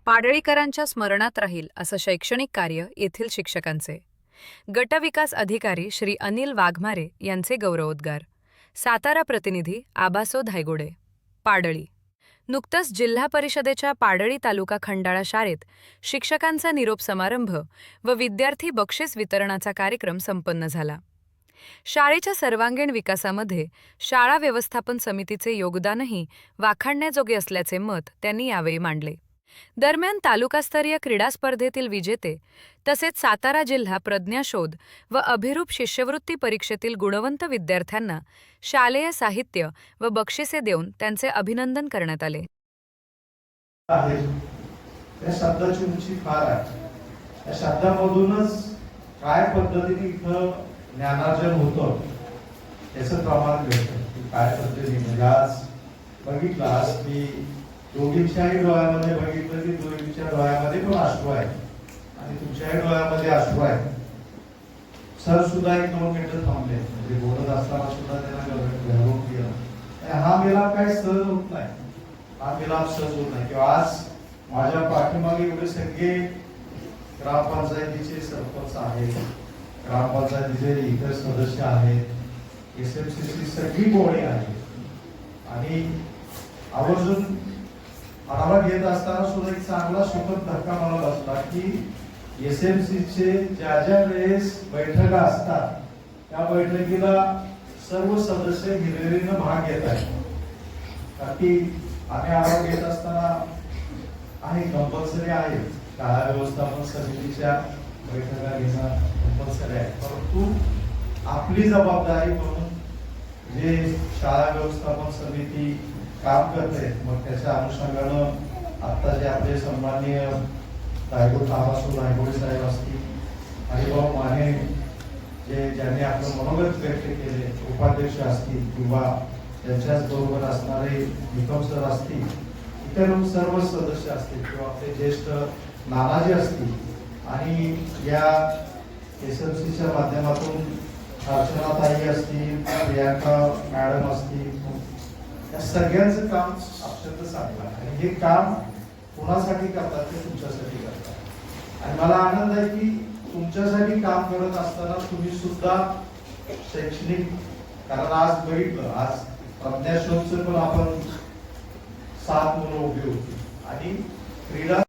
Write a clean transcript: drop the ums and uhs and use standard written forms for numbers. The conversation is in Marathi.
पाडळीकरांच्या स्मरणात राहील असं शैक्षणिक कार्य येथील शिक्षकांचे. गटविकास अधिकारी श्री अनिल वाघमारे यांचे गौरवोद्गार. सातारा प्रतिनिधी आबासो धायगुडे. पाडळी. नुकतंच जिल्हा परिषदेच्या पाडळी तालुका खंडाळा शाळेत शिक्षकांचा निरोप समारंभ व विद्यार्थी बक्षीस वितरणाचा कार्यक्रम संपन्न झाला. शाळेच्या सर्वांगीण विकासामध्ये शाळा व्यवस्थापन समितीचे योगदानही वाखाणण्याजोगे असल्याचे मत त्यांनी यावेळी मांडले. दरम्यान तालुकास्तरीय क्रीडा स्पर्धेतील विजेते तसेच सातारा जिल्हा प्रज्ञाशोध व अभिरूप शिष्यवृत्ती परीक्षेतील गुणवंत विद्यार्थ्यांना शालेय साहित्य व बक्षिसे देऊन त्यांचे अभिनंदन करण्यात आले. त्या शब्दाची उंची फार आहे. त्या शब्दामधूनच काय पद्धतीने इथं ज्ञानार्जन होतं याचं प्रमाण मिळतं. काय पद्धतीने म्हणजे आज बघितलं, आज मी दोघींच्याही डोळ्यामध्ये बघितलं की दोघींच्या डोळ्यामध्ये पण अश्रू आहे आणि तुमच्याही डोळ्यामध्ये अश्रू आहे. सर सुद्धा 1-2 मिनिटं थांबले, म्हणजे बोलत असताना सुद्धा त्यांना घरून गेला. हा मिलाप काही सहज होत नाही, हा मिलाप सहज होत नाही. किंवा आज माझ्या पाठीमागे एवढे सगळे ग्रामपंचायतीचे सरपंच आहेत, ग्रामपंचायतीचे इतर सदस्य आहेत, SMCची सगळी बॉडी आहे आणि आवर्जून आढावा घेत असताना सुद्धा एक चांगला सुखद धक्का मला बसला की SMCचे ज्या ज्या वेळेस बैठका असतात त्या बैठकीला सर्व सदस्य हिरिरीनं भाग घेत आहेत. बाकी आम्ही आढावा घेत असताना आहे कंपल्सरी आहे, शाळा व्यवस्थापन समितीच्या बैठका घेणं कंपल्सरी आहे, परंतु आपली जबाबदारी म्हणून जे शाळा व्यवस्थापन समिती काम करते मग त्याच्या अनुषंगानं आता जे आपले सन्माननीय आबासो धायगुडे साहेब असतील, हरिभाऊ माने ज्यांनी आपलं मनोगत व्यक्त केले, उपाध्यक्ष असतील किंवा त्यांच्याच बरोबर असणारे निकम सर असतील, इतर सर्व सदस्य असतील किंवा आपले ज्येष्ठ नानाजी असतील आणि या SMCच्या माध्यमातून अर्चनाताई असतील, प्रियांका मॅडम असतील, या सगळ्यांचं काम अत्यंत चांगलं आहे आणि हे काम कोणासाठी करतात ते तुमच्यासाठी करतात. आणि मला आनंद आहे की तुमच्यासाठी काम करत असताना तुम्ही सुद्धा शैक्षणिक, कारण आज बघितलं, आज प्रज्ञाशोधचं पण आपण 7 मुलं उभी होती आणि क्रीडा